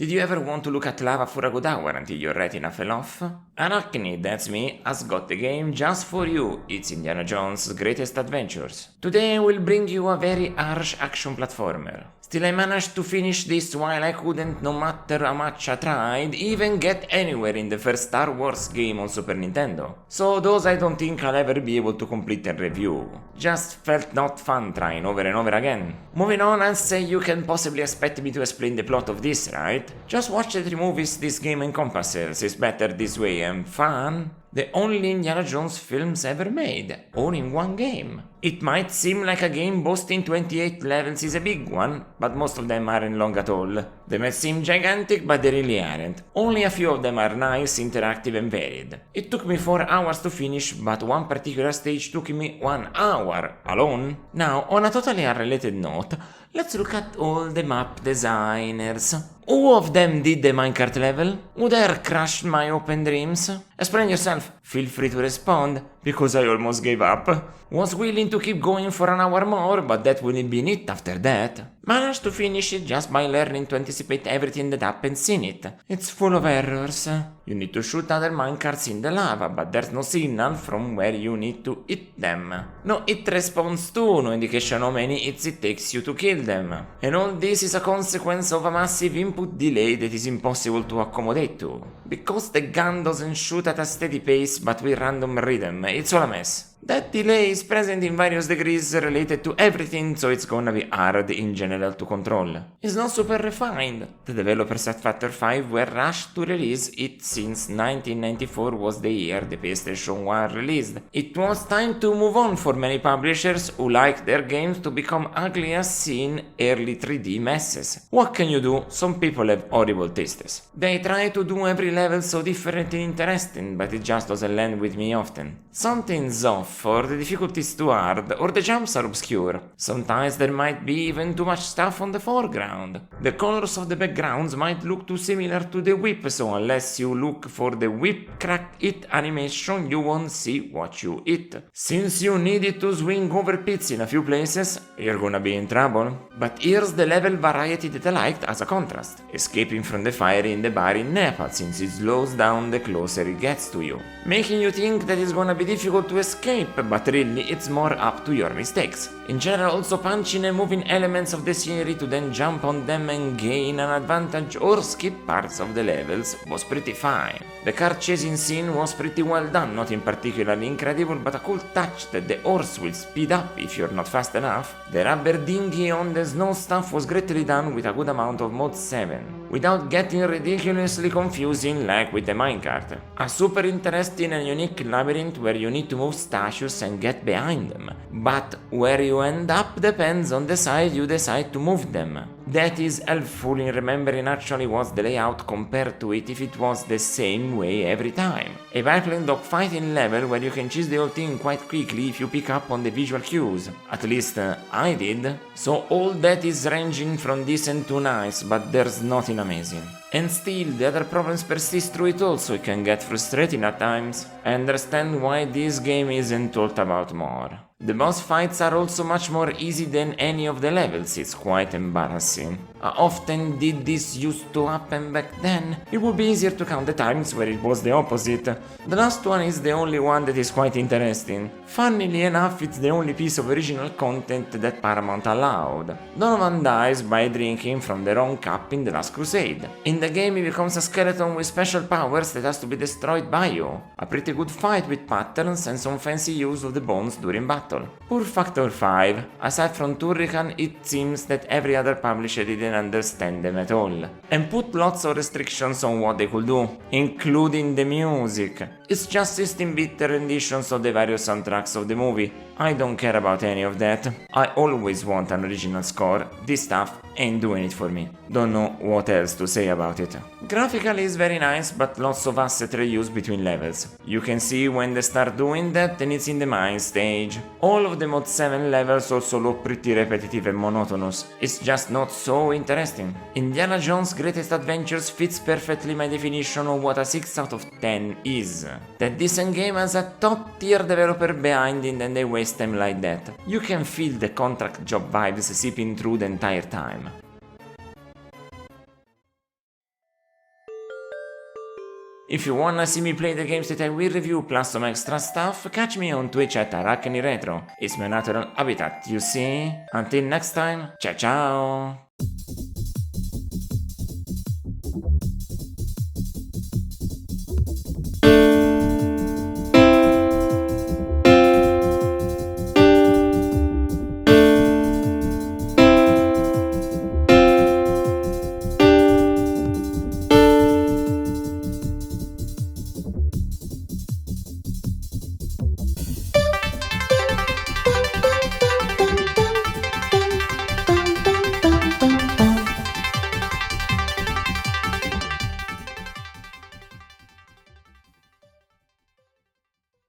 Did you ever want to look at lava for a good hour until your retina fell off? Araknie, that's me, has got the game just for you. It's Indiana Jones' greatest adventures. Today I will bring you a very harsh action platformer. Still, I managed to finish this while I couldn't, no matter how much I tried, even get anywhere in the first Star Wars game on Super Nintendo. So those I don't think I'll ever be able to complete and review. Just felt not fun trying over and over again. Moving on, I'll say you can possibly expect me to explain the plot of this, right? Just watch the 3 movies this game encompasses, it's better this way and fun. The only Indiana Jones films ever made, all in one game. It might seem like a game boasting 28 levels is a big one, but most of them aren't long at all. They may seem gigantic, but they really aren't. Only a few of them are nice, interactive and varied. It took me 4 hours to finish, but one particular stage took me 1 hour alone. Now, on a totally unrelated note, let's look at all the map designers. Who of them did the minecart level? Who dare crushed my open dreams? Explain yourself, feel free to respond, because I almost gave up. Was willing to keep going for an hour more, but that wouldn't be it after that. Managed to finish it just by learning to anticipate everything that happens in it. It's full of errors. You need to shoot other minecarts in the lava, but there's no signal from where you need to hit them. No hit response too, no indication how many hits it takes you to kill them. And all this is a consequence of a massive input delay that is impossible to accommodate to. Because the gun doesn't shoot at a steady pace but with random rhythm, it's all a mess. That delay is present in various degrees related to everything, so it's gonna be hard in general to control. It's not super refined. The developers at Factor 5 were rushed to release it since 1994 was the year the PlayStation 1 released. It was time to move on for many publishers who like their games to become ugly as seen early 3D messes. What can you do? Some people have horrible tastes. They try to do every level so different and interesting, but it just doesn't land with me often. Something's off, or the difficulty is too hard, or the jumps are obscure. Sometimes there might be even too much stuff on the foreground. The colors of the backgrounds might look too similar to the whip, so unless you look for the whip crack hit animation, you won't see what you hit. Since you needed to swing over pits in a few places, you're gonna be in trouble. But here's the level variety that I liked as a contrast. Escaping from the fire in the bar in Nepal, since it slows down the closer it gets to you. Making you think that it's gonna be difficult to escape, but really it's more up to your mistakes. In general, also punching and moving elements of the scenery to then jump on them and gain an advantage or skip parts of the levels was pretty fine. The car chasing scene was pretty well done, nothing particularly incredible, but a cool touch that the horse will speed up if you're not fast enough. The rubber dinghy on the snow stuff was greatly done with a good amount of Mod 7, without getting ridiculously confusing like with the minecart. A super interesting and unique labyrinth where you need to move statues and get behind them, but where you end up depends on the side you decide to move them. That is helpful in remembering actually what's the layout compared to it if it was the same way every time. A biplane dogfighting level where you can chase the whole thing quite quickly if you pick up on the visual cues. At least I did. So all that is ranging from decent to nice, but there's nothing amazing. And still, the other problems persist through it also, it can get frustrating at times. I understand why this game isn't talked about more. The boss fights are also much more easy than any of the levels, it's quite embarrassing. How often did this used to happen back then? It would be easier to count the times where it was the opposite. The last one is the only one that is quite interesting. Funnily enough, it's the only piece of original content that Paramount allowed. Donovan dies by drinking from the wrong cup in The Last Crusade. In the game he becomes a skeleton with special powers that has to be destroyed by you. A pretty good fight with patterns and some fancy use of the bones during battle. Poor Factor 5. Aside from Turrican, it seems that every other publisher didn't understand them at all, and put lots of restrictions on what they could do, including the music. It's just 16-bit renditions of the various soundtracks of the movie. I don't care about any of that. I always want an original score. This stuff ain't doing it for me. Don't know what else to say about it. Graphically it's very nice, but lots of asset reuse between levels. You can see when they start doing that and it's in the mine stage. All of the Mod 7 levels also look pretty repetitive and monotonous. It's just not so interesting. Indiana Jones' Greatest Adventures fits perfectly my definition of what a 6 out of 10 is. That decent game has a top tier developer behind it and they waste time like that. You can feel the contract job vibes seeping through the entire time. If you wanna see me play the games that I will review plus some extra stuff, catch me on Twitch at Araknie Retro. It's my natural habitat, you see? Until next time, ciao ciao!